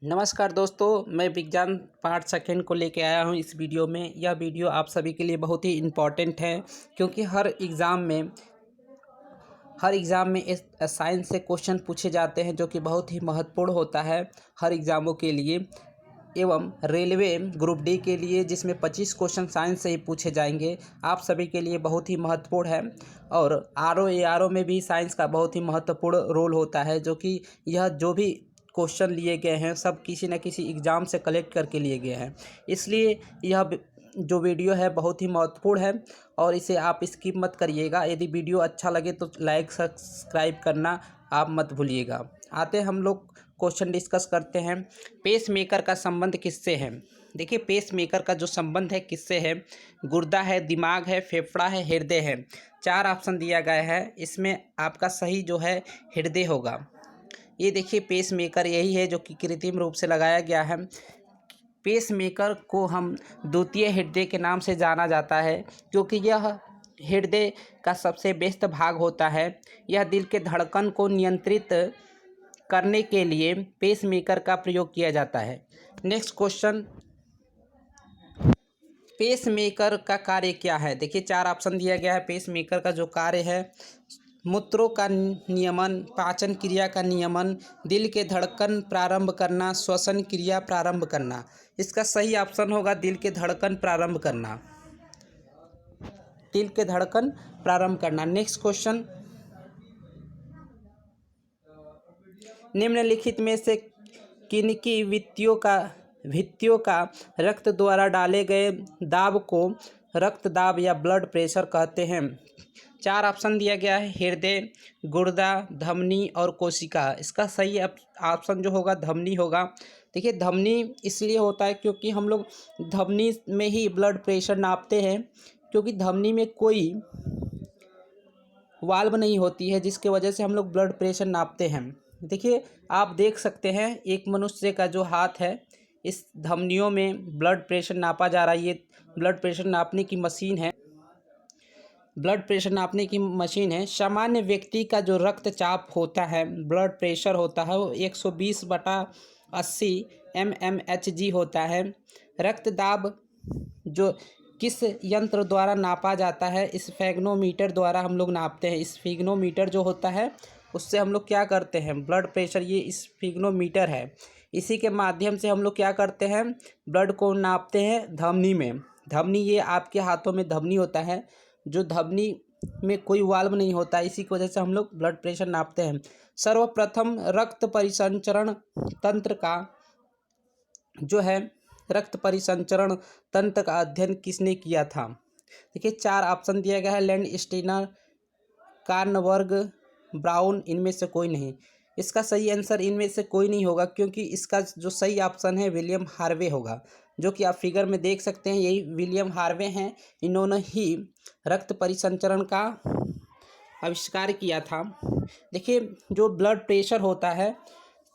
नमस्कार दोस्तों, मैं विज्ञान पार्ट सेकंड को लेके आया हूँ इस वीडियो में। यह वीडियो आप सभी के लिए बहुत ही इम्पॉर्टेंट है क्योंकि हर एग्ज़ाम में इस साइंस से क्वेश्चन पूछे जाते हैं जो कि बहुत ही महत्वपूर्ण होता है हर एग्ज़ामों के लिए। एवं रेलवे ग्रुप डी के लिए जिसमें 25 क्वेश्चन साइंस से ही पूछे जाएंगे, आप सभी के लिए बहुत ही महत्वपूर्ण है। और आर ओ में भी साइंस का बहुत ही महत्वपूर्ण रोल होता है, जो कि यह जो भी क्वेश्चन लिए गए हैं सब किसी न किसी एग्ज़ाम से कलेक्ट करके लिए गए हैं। इसलिए यह जो वीडियो है बहुत ही महत्वपूर्ण है और इसे आप स्किप मत करिएगा। यदि वीडियो अच्छा लगे तो लाइक सब्सक्राइब करना आप मत भूलिएगा। आते हम लोग क्वेश्चन डिस्कस करते हैं। पेस मेकर का संबंध किससे है? देखिए, पेस मेकर का जो संबंध है किससे है? गुर्दा है, दिमाग है, फेफड़ा है, हृदय है। 4 ऑप्शन दिया गया है, इसमें आपका सही जो है हृदय होगा। ये देखिए, पेस मेकर यही है जो कि कृत्रिम रूप से लगाया गया है। पेस मेकर को हम द्वितीय हृदय के नाम से जाना जाता है क्योंकि यह हृदय का सबसे व्यस्त भाग होता है। यह दिल के धड़कन को नियंत्रित करने के लिए पेस मेकर का प्रयोग किया जाता है। नेक्स्ट क्वेश्चन, पेस मेकर का कार्य क्या है? देखिए, 4 ऑप्शन दिया गया है। पेस मेकर का जो कार्य है, मूत्रों का नियमन, पाचन क्रिया का नियमन, दिल के धड़कन प्रारंभ करना, श्वसन क्रिया प्रारंभ करना। इसका सही ऑप्शन होगा दिल के धड़कन प्रारंभ करना। दिल के धड़कन प्रारंभ करना। नेक्स्ट क्वेश्चन, निम्नलिखित में से किनकी भित्तियों का रक्त द्वारा डाले गए दाब को रक्त दाब या ब्लड प्रेशर कहते हैं? 4 ऑप्शन दिया गया है, हृदय, गुर्दा, धमनी और कोशिका। इसका सही ऑप्शन जो होगा धमनी होगा। देखिए, धमनी इसलिए होता है क्योंकि हम लोग धमनी में ही ब्लड प्रेशर नापते हैं, क्योंकि धमनी में कोई वाल्व नहीं होती है जिसके वजह से हम लोग ब्लड प्रेशर नापते हैं। देखिए, आप देख सकते हैं एक मनुष्य का जो हाथ है, इस धमनियों में ब्लड प्रेशर नापा जा रहा है। ये ब्लड प्रेशर नापने की मशीन है। सामान्य व्यक्ति का जो रक्तचाप होता है, ब्लड प्रेशर होता है, वो 120/80 mmHg होता है। रक्तदाब जो किस यंत्र द्वारा नापा जाता है? इस स्फेग्नोमीटर द्वारा हम लोग नापते हैं। स्फेग्नोमीटर जो होता है उससे हम लोग क्या करते हैं, ब्लड प्रेशर, ये स्फेग्नोमीटर है, इसी के माध्यम से हम लोग क्या करते हैं, ब्लड को नापते हैं धमनी में। धमनी, ये आपके हाथों में धमनी होता है, जो धमनी में कोई वाल्व नहीं होता, इसी की वजह से हम लोग ब्लड प्रेशर नापते हैं। सर्वप्रथम रक्त परिसंचरण तंत्र का जो है रक्त परिसंचरण तंत्र का अध्ययन किसने किया था? देखिए, 4 ऑप्शन दिया गया है, लैंड स्टीनर, कार्नबर्ग, ब्राउन, इनमें से कोई नहीं। इसका सही आंसर इनमें से कोई नहीं होगा क्योंकि इसका जो सही ऑप्शन है विलियम हार्वे होगा, जो कि आप फिगर में देख सकते हैं। यही विलियम हार्वे हैं, इन्होंने ही रक्त परिसंचरण का आविष्कार किया था। देखिए, जो ब्लड प्रेशर होता है,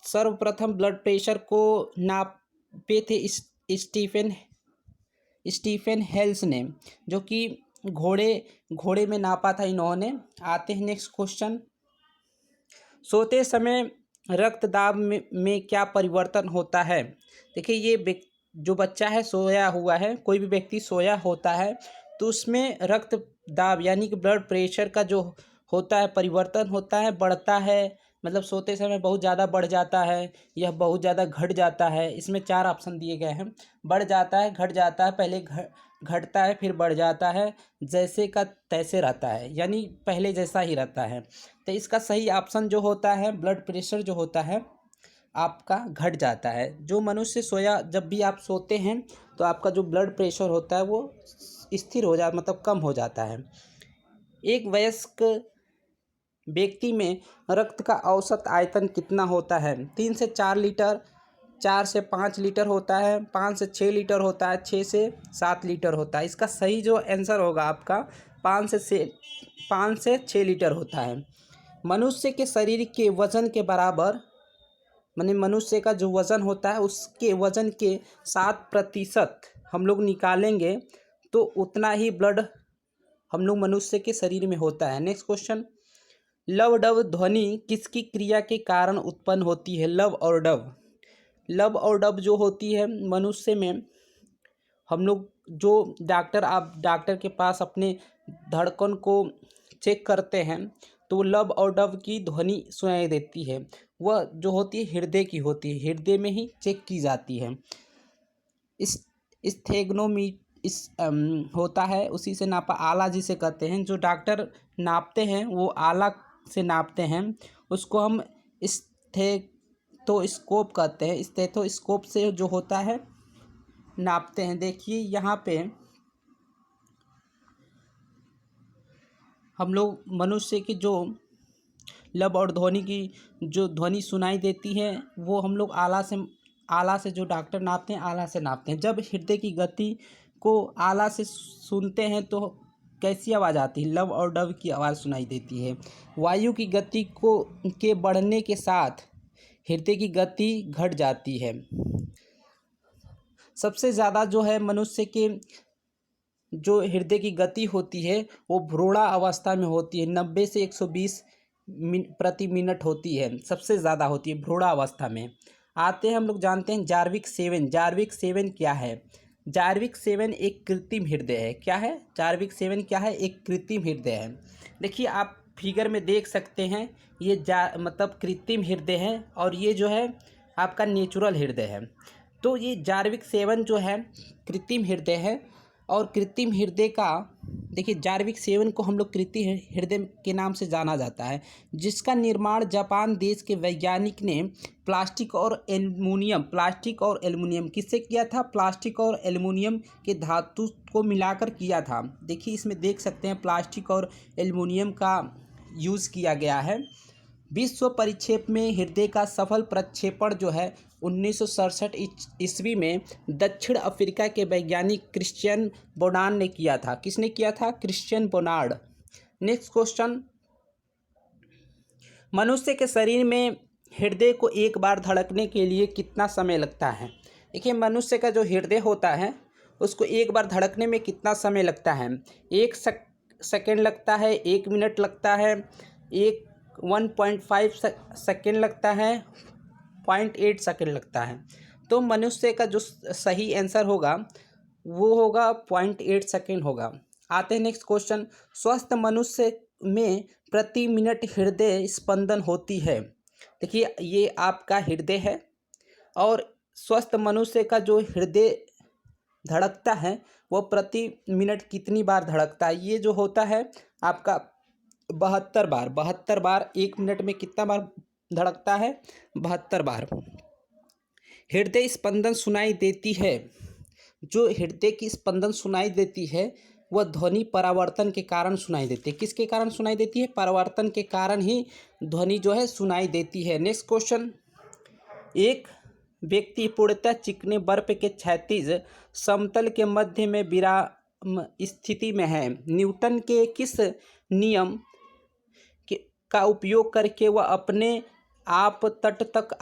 सर्वप्रथम ब्लड प्रेशर को नापे थे स्टीफन हेल्स ने, जो कि घोड़े में नापा था इन्होंने। आते हैं नेक्स्ट क्वेश्चन, सोते समय रक्तदाब में क्या परिवर्तन होता है? देखिए, ये जो बच्चा है सोया हुआ है, कोई भी व्यक्ति सोया होता है तो उसमें रक्तदाब यानी कि ब्लड प्रेशर का जो होता है परिवर्तन होता है, बढ़ता है। मतलब सोते समय बहुत ज़्यादा बढ़ जाता है, यह बहुत ज़्यादा घट जाता है। इसमें 4 ऑप्शन दिए गए हैं, बढ़ जाता है, घट जाता है, पहले घटता है फिर बढ़ जाता है, जैसे का तैसे रहता है, यानी पहले जैसा ही रहता है। तो इसका सही ऑप्शन जो होता है, ब्लड प्रेशर जो होता है आपका घट जाता है। जो मनुष्य सोया, जब भी आप सोते हैं तो आपका जो ब्लड प्रेशर होता है वो स्थिर हो जाता, मतलब कम हो जाता है। एक वयस्क व्यक्ति में रक्त का औसत आयतन कितना होता है? 3 से 4 लीटर, 4 से 5 लीटर होता है, 5 से 6 लीटर होता है, 6 से 7 लीटर होता है। इसका सही जो आंसर होगा आपका 5 से 6 लीटर होता है। मनुष्य के शरीर के वजन के बराबर, माने मनुष्य का जो वज़न होता है उसके वज़न के 7% हम लोग निकालेंगे तो उतना ही ब्लड हम लोग मनुष्य के शरीर में होता है। नेक्स्ट क्वेश्चन, लव डव ध्वनि किसकी क्रिया के कारण उत्पन्न होती है? लव और डव, लब और डब जो होती है मनुष्य में, हम लोग जो आप डॉक्टर के पास अपने धड़कन को चेक करते हैं तो लब और डब की ध्वनि सुनाई देती है। वह जो होती है हृदय की होती है, हृदय में ही चेक की जाती है। इस थेग्नोमी इस होता है, उसी से नापा आला जिसे कहते हैं। जो डॉक्टर नापते हैं वो आला से नापते हैं, उसको हम स्टेथोस्कोप कहते हैं। स्टेथोस्कोप से जो होता है नापते हैं। देखिए यहाँ पे हम लोग मनुष्य की जो लब और ध्वनि की जो ध्वनि सुनाई देती है वो हम लोग आला से जो डॉक्टर नापते हैं आला से नापते हैं। जब हृदय की गति को आला से सुनते हैं तो कैसी आवाज़ आती है? लब और डब की आवाज़ सुनाई देती है। वायु की गति के बढ़ने के साथ हृदय की गति घट जाती है। सबसे ज़्यादा जो है मनुष्य के जो हृदय की गति होती है वो भ्रूणा अवस्था में होती है। 90 से 120 प्रति मिनट होती है, सबसे ज़्यादा होती है भ्रूणा अवस्था में। आते हैं हम लोग जानते हैं जार्विक 7। जार्विक 7 क्या है? जार्विक 7 एक कृत्रिम हृदय है। क्या है? जार्विक 7 क्या है? एक कृत्रिम हृदय है। देखिए आप फिगर में देख सकते हैं, ये मतलब कृत्रिम हृदय है और ये जो है आपका नेचुरल हृदय है। तो ये जार्विक 7 जो है कृत्रिम हृदय है। और कृत्रिम हृदय का देखिए जार्विक 7 को हम लोग कृत्रिम हृदय के नाम से जाना जाता है, जिसका निर्माण जापान देश के वैज्ञानिक ने प्लास्टिक और एल्युमिनियम किससे किया था? प्लास्टिक और एल्युमिनियम के धातु को मिलाकर किया था। देखिए इसमें देख सकते हैं प्लास्टिक और एल्युमिनियम का यूज़ किया गया है। विश्व परिक्षेप में हृदय का सफल प्रक्षेपण जो है 1967 ईस्वी में दक्षिण अफ्रीका के वैज्ञानिक क्रिश्चियन बोनार्ड ने किया था। किसने किया था? क्रिश्चियन बोनार्ड। नेक्स्ट क्वेश्चन, मनुष्य के शरीर में हृदय को एक बार धड़कने के लिए कितना समय लगता है? देखिए मनुष्य का जो हृदय होता है उसको एक बार धड़कने में कितना समय लगता है? 1 सेकेंड लगता है, 1 मिनट लगता है, 1.5 सेकेंड लगता है, 0.8 सेकेंड लगता है। तो मनुष्य का जो सही आंसर होगा वो होगा 0.8 सेकेंड होगा। आते हैं नेक्स्ट क्वेश्चन, स्वस्थ मनुष्य में प्रति मिनट हृदय स्पंदन होती है। देखिए ये आपका हृदय है और स्वस्थ मनुष्य का जो हृदय धड़कता है वो प्रति मिनट कितनी बार धड़कता है? ये जो होता है आपका 72 बार। 72 बार 1 मिनट में कितना बार धड़कता है? 72 बार। हृदय स्पंदन सुनाई देती है, जो हृदय की स्पंदन सुनाई देती है वह ध्वनि परावर्तन के कारण सुनाई देती है। किसके कारण सुनाई देती है? परावर्तन के कारण ही ध्वनि जो है सुनाई देती है। नेक्स्ट क्वेश्चन, एक व्यक्ति पूर्णतः चिकने बर्फ के क्षैतिज समतल के मध्य में विराम स्थिति में है। न्यूटन के किस नियम का उपयोग करके वह अपने आप तट तक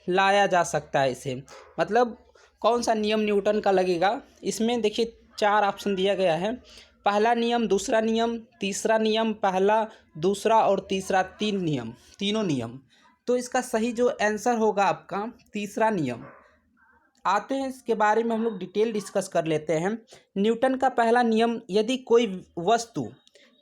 लाया जा सकता है? इसे मतलब कौन सा नियम न्यूटन का लगेगा? इसमें देखिए 4 ऑप्शन दिया गया है। पहला नियम, दूसरा नियम, तीसरा नियम, पहला, दूसरा और तीसरा, 3 नियम, तीनों नियम। तो इसका सही जो आंसर होगा आपका तीसरा नियम। आते हैं इसके बारे में हम लोग डिटेल डिस्कस कर लेते हैं। न्यूटन का पहला नियम, यदि कोई वस्तु,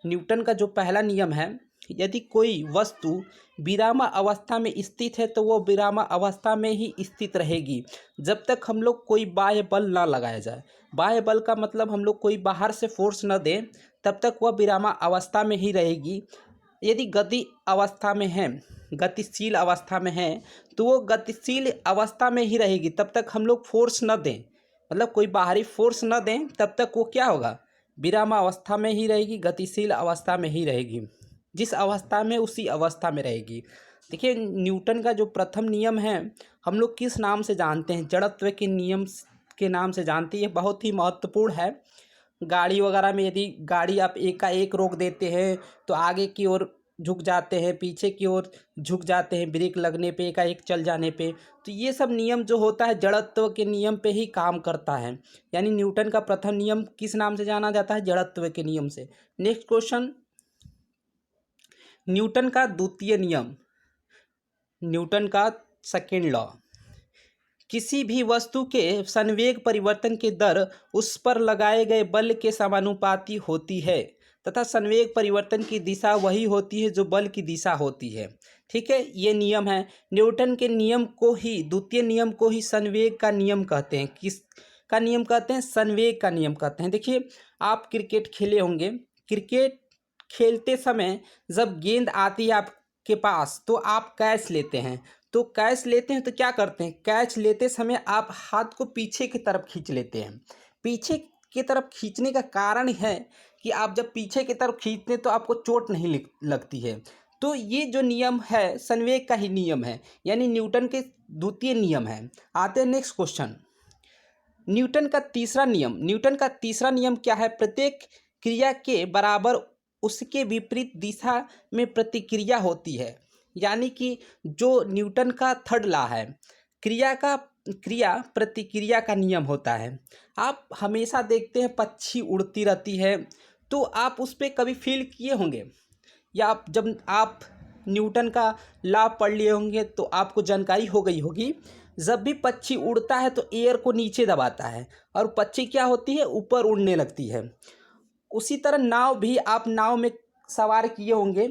न्यूटन का जो पहला नियम है, यदि कोई वस्तु विरामा अवस्था में स्थित है तो वो विरामा अवस्था में ही स्थित रहेगी जब तक हम लोग कोई बाह्य बल ना लगाया जाए। बाह्य बल का मतलब हम लोग कोई बाहर से फोर्स न दें, तब तक वह विरामा अवस्था में ही रहेगी। यदि गति अवस्था में है, गतिशील अवस्था में है, तो वो गतिशील अवस्था में ही रहेगी तब तक हम लोग फोर्स न दें, मतलब कोई बाहरी फोर्स न दें, तब तक वो क्या होगा? विरामा अवस्था में ही रहेगी, गतिशील अवस्था में ही रहेगी। जिस अवस्था में उसी अवस्था में रहेगी। देखिए न्यूटन का जो प्रथम नियम है हम लोग किस नाम से जानते हैं? जड़त्व के नियम के नाम से जानते हैं। ये बहुत ही महत्वपूर्ण है। गाड़ी वगैरह में यदि गाड़ी आप एक का एक रोक देते हैं तो आगे की ओर झुक जाते हैं, पीछे की ओर झुक जाते हैं, ब्रेक लगने पे, एक एक चल जाने पे। तो ये सब नियम जो होता है जड़त्व के नियम पे ही काम करता है। यानी न्यूटन का प्रथम नियम किस नाम से जाना जाता है? जड़त्व के नियम से। नेक्स्ट क्वेश्चन, न्यूटन का द्वितीय नियम, न्यूटन का सेकेंड लॉ किसी भी वस्तु के संवेग परिवर्तन की दर उस पर लगाए गए बल के समानुपाती होती है तथा संवेग परिवर्तन की दिशा वही होती है जो बल की दिशा होती है। ठीक है, ये नियम है। न्यूटन के नियम को ही, द्वितीय नियम को ही संवेग का नियम कहते हैं। किस का नियम कहते हैं? संवेग का नियम कहते हैं। देखिए, आप क्रिकेट खेले होंगे। क्रिकेट खेलते समय जब गेंद आती है आपके पास तो आप कैच लेते हैं। तो कैच लेते हैं तो क्या करते हैं? कैच लेते समय आप हाथ को पीछे की तरफ खींच लेते हैं। पीछे की तरफ खींचने का कारण है कि आप जब पीछे की तरफ खींचते हैं तो आपको चोट नहीं लगती है। तो ये जो नियम है संवेग का ही नियम है, यानी न्यूटन के द्वितीय नियम है। आते हैं नेक्स्ट क्वेश्चन। न्यूटन का तीसरा नियम क्या है? प्रत्येक क्रिया के बराबर उसके विपरीत दिशा में प्रतिक्रिया होती है। यानी कि जो न्यूटन का थर्ड लॉ है, क्रिया प्रतिक्रिया का नियम होता है। आप हमेशा देखते हैं पक्षी उड़ती रहती है, तो आप उस पर कभी फील किए होंगे, या जब आप न्यूटन का लॉ पढ़ लिए होंगे तो आपको जानकारी हो गई होगी। जब भी पक्षी उड़ता है तो एयर को नीचे दबाता है और पक्षी क्या होती है? ऊपर उड़ने लगती है। उसी तरह नाव भी, आप नाव में सवार किए होंगे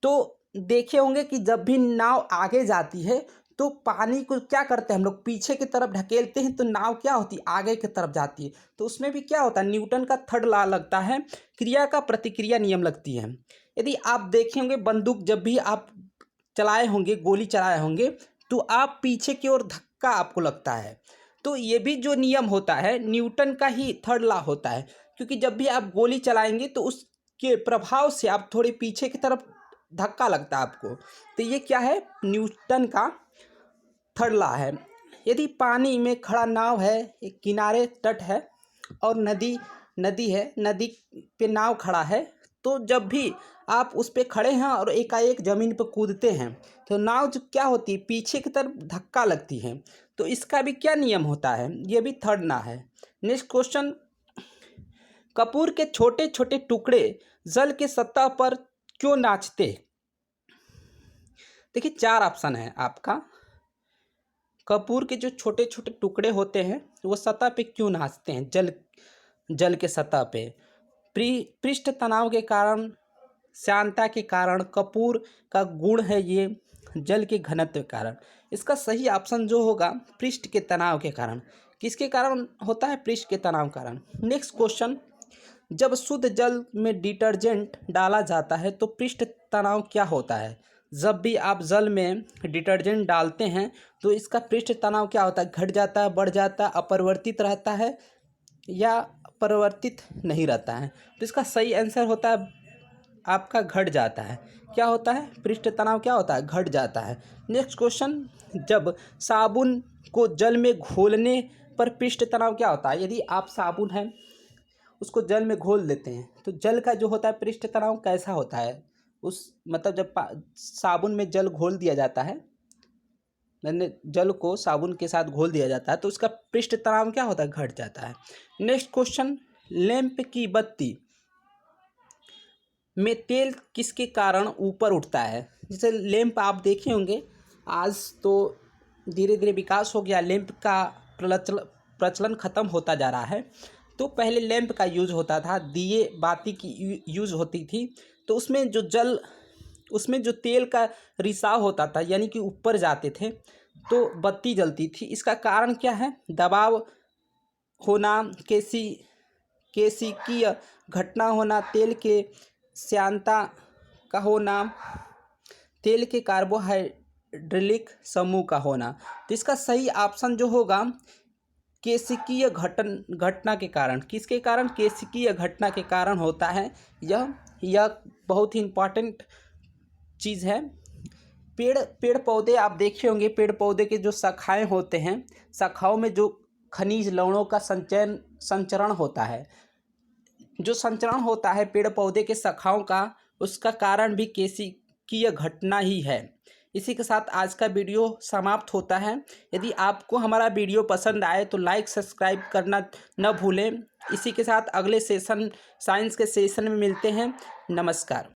तो देखे होंगे कि जब भी नाव आगे जाती है तो पानी को क्या करते हैं हम लोग? पीछे की तरफ ढकेलते हैं तो नाव क्या होती है? आगे की तरफ जाती है। तो उसमें भी क्या होता है? न्यूटन का थर्ड लॉ लगता है, क्रिया का प्रतिक्रिया नियम लगती है। यदि आप देखे होंगे बंदूक जब भी आप चलाए होंगे, गोली चलाए होंगे, तो आप पीछे की ओर धक्का आपको लगता है। तो ये भी जो नियम होता है न्यूटन का ही थर्ड लॉ होता है, क्योंकि जब भी आप गोली चलाएंगे तो उसके प्रभाव से आप थोड़े पीछे की तरफ धक्का लगता है आपको। तो ये क्या है? न्यूटन का थर्ड लॉ है। यदि पानी में खड़ा नाव है, एक किनारे तट है और नदी है, नदी पे नाव खड़ा है, तो जब भी आप उस पे खड़े हैं और एकाएक ज़मीन पर कूदते हैं तो नाव जो क्या होती है? पीछे की तरफ धक्का लगती है। तो इसका भी क्या नियम होता है? ये भी थर्ड लॉ है। Next question. कपूर के छोटे छोटे टुकड़े जल के सतह पर क्यों नाचते? देखिए, 4 ऑप्शन है आपका। कपूर के जो छोटे छोटे टुकड़े होते हैं वो सतह पे क्यों नाचते हैं? जल के सतह पे पृष्ठ तनाव के कारण, श्यानता के कारण, कपूर का गुण है ये, जल के घनत्व के कारण। इसका सही ऑप्शन जो होगा पृष्ठ के तनाव के कारण। किसके कारण होता है? पृष्ठ के तनाव के कारण। Next question. जब शुद्ध जल में डिटर्जेंट डाला जाता है तो पृष्ठ तनाव क्या होता है? जब भी आप जल में डिटर्जेंट डालते हैं तो इसका पृष्ठ तनाव क्या होता है? घट जाता है, बढ़ जाता है, अपरिवर्तित रहता है या परिवर्तित नहीं रहता है? तो इसका सही आंसर होता है आपका घट जाता है। क्या होता है? पृष्ठ तनाव क्या होता है? घट जाता है। Next question. जब साबुन को जल में घोलने पर पृष्ठ तनाव क्या होता है? यदि आप साबुन है उसको जल में घोल देते हैं तो जल का जो होता है पृष्ठ तनाव कैसा होता है? मतलब जब साबुन में जल घोल दिया जाता है, मैंने जल को साबुन के साथ घोल दिया जाता है तो उसका पृष्ठ तनाव क्या होता है? घट जाता है। Next question. लैंप की बत्ती में तेल किसके कारण ऊपर उठता है? जैसे लैंप आप देखे होंगे, आज तो धीरे धीरे विकास हो गया, लैंप का प्रचलन खत्म होता जा रहा है। तो पहले लैंप का यूज़ होता था, दिए बाती की यूज़ होती थी। तो उसमें जो तेल का रिसाव होता था, यानी कि ऊपर जाते थे तो बत्ती जलती थी। इसका कारण क्या है? दबाव होना, केशिकीय घटना होना, तेल के श्यानता का होना, तेल के कार्बोहाइड्रिक समूह का होना। तो इसका सही ऑप्शन जो होगा केशिकीय घटना के कारण। किसके कारण? केशिकीय घटना के कारण होता है। यह बहुत ही इम्पॉर्टेंट चीज़ है। पेड़ पौधे आप देखे होंगे, पेड़ पौधे के जो शाखाएं होते हैं, शाखाओं में जो खनिज लवणों का संचरण होता है, जो संचरण होता है पेड़ पौधे के शाखाओं का, उसका कारण भी केशिकीय घटना ही है। इसी के साथ आज का वीडियो समाप्त होता है। यदि आपको हमारा वीडियो पसंद आए तो लाइक सब्सक्राइब करना न भूलें। इसी के साथ अगले सेशन, साइंस के सेशन में मिलते हैं। नमस्कार।